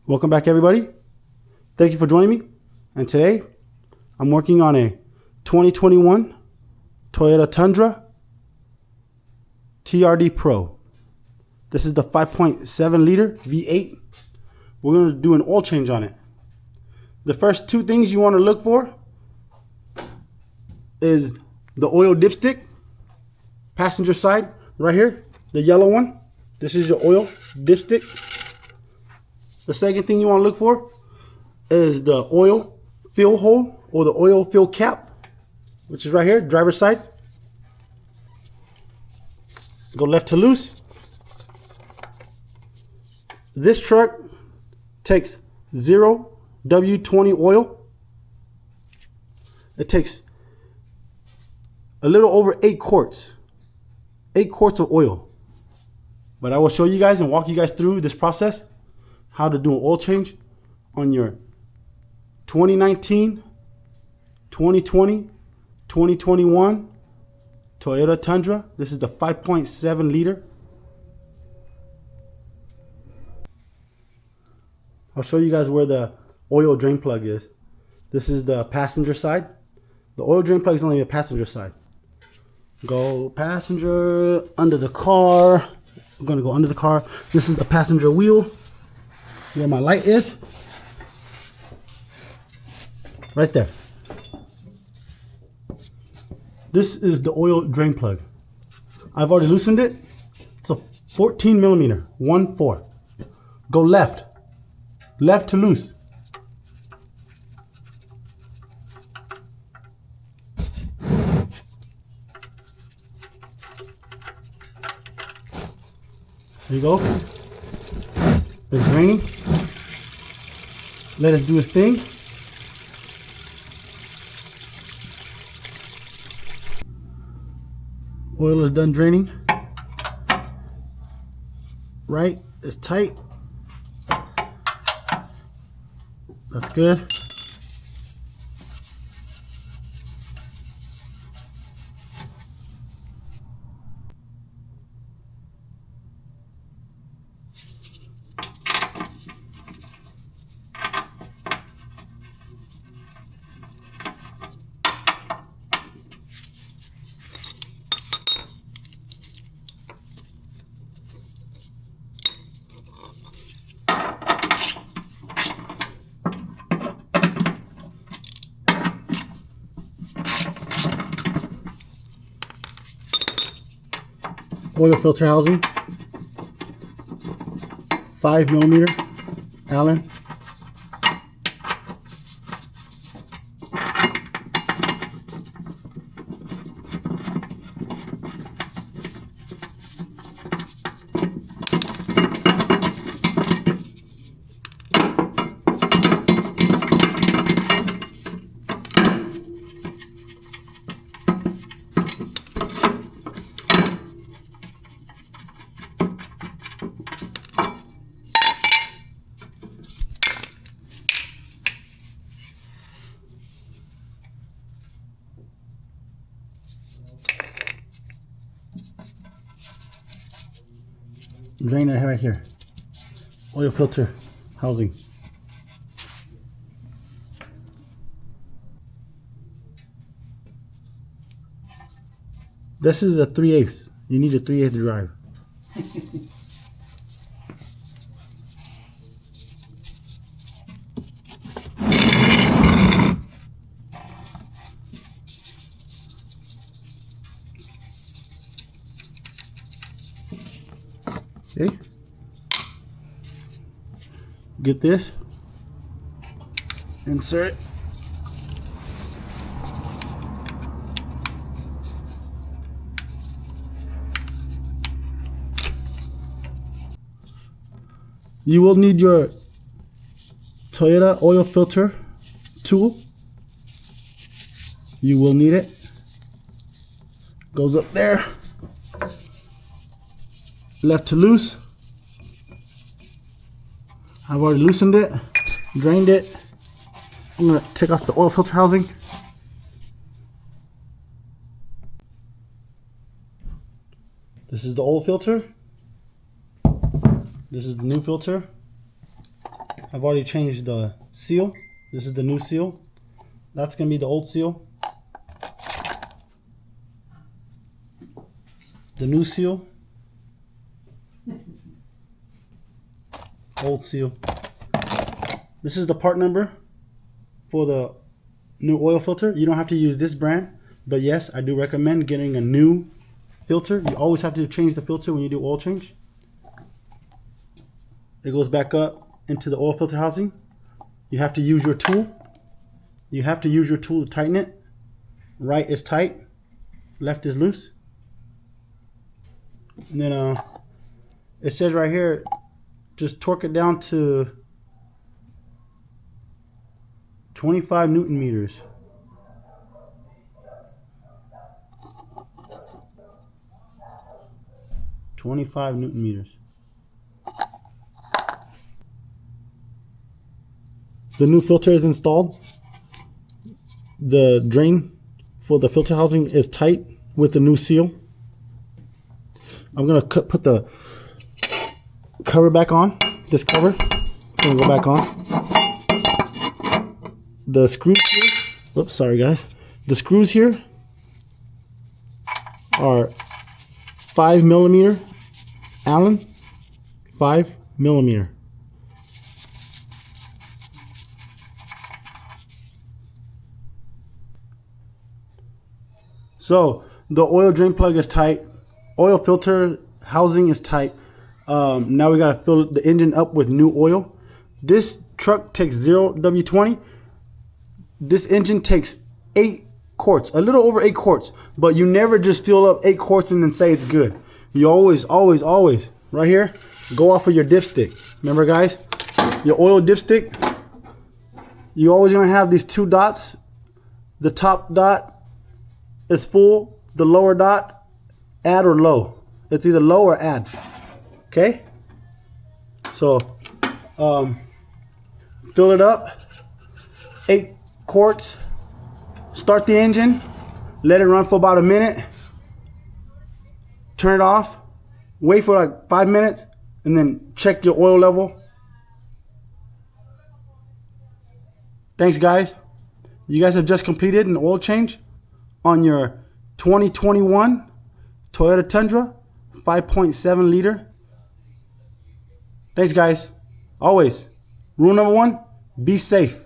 Welcome back, everybody. Thank you for joining me. And today I'm working on a 2021 Toyota Tundra TRD Pro. This is the 5.7 liter V8. We're going to do an oil change on it. The first two things you want to look for is the oil dipstick, passenger side right here, the yellow one. This is your oil dipstick. The second thing you want to look for is the oil fill hole or the oil fill cap, which is right here, driver's side. Go left to loose. This truck takes 0 W20 oil. It takes a little over 8 quarts. 8 quarts of oil. But I will show you guys and walk you guys through this process, how to do an oil change on your 2019, 2020, 2021 Toyota Tundra. This is the 5.7 liter. I'll show you guys where the oil drain plug is. This is the passenger side. The oil drain plug is only the passenger side. Go passenger, under the car. I'm gonna go under the car. This is the passenger wheel, where my light is. Right there. This is the oil drain plug. I've already loosened it. It's a 14 millimeter, 1/4. Go left. Left to loose. There you go. It's draining. Let it do its thing. Oil is done draining. Right, it's tight. That's good. Oil filter housing, 5 millimeter Allen. Drainer right here. Oil filter housing. This is a 3/8. You need a 3/8 drive. Okay. Get this. Insert it. You will need your Toyota oil filter tool. You will need it. Goes up there. Left to loose. I've already loosened it, drained it. I'm gonna take off the oil filter housing. This is the old filter. This is the new filter. I've already changed the seal. This is the new seal. That's going to be the old seal. The new seal. Old seal. This is the part number for the new oil filter. You don't have to use this brand, but yes, I do recommend getting a new filter. You always have to change the filter when you do oil change. It goes back up into the oil filter housing. You have to use your tool. You have to use your tool to tighten it. Right is tight, left is loose. And then it says right here, just torque it down to 25 Newton meters. The new filter is installed. The drain for the filter housing is tight with the new seal. I'm gonna put the cover back on. This cover is gonna go back on. The screws here. Oops, sorry guys. The screws here are 5mm Allen, 5mm. So the oil drain plug is tight. Oil filter housing is tight. Now we gotta fill the engine up with new oil. This truck takes 0 W20. This engine takes 8 quarts, a little over 8 quarts. But you never just fill up 8 quarts and then say it's good. You always, right here, go off of your dipstick. Remember guys, your oil dipstick, you're always gonna have these 2 dots. The top dot is full, the lower dot, add or low. It's either low or add. Okay? So, fill it up, 8 quarts, start the engine, let it run for about a minute, turn it off, wait for like 5 minutes, and then check your oil level. Thanks guys. You guys have just completed an oil change on your 2021 Toyota Tundra 5.7 liter. Thanks guys. Always, rule number 1, be safe.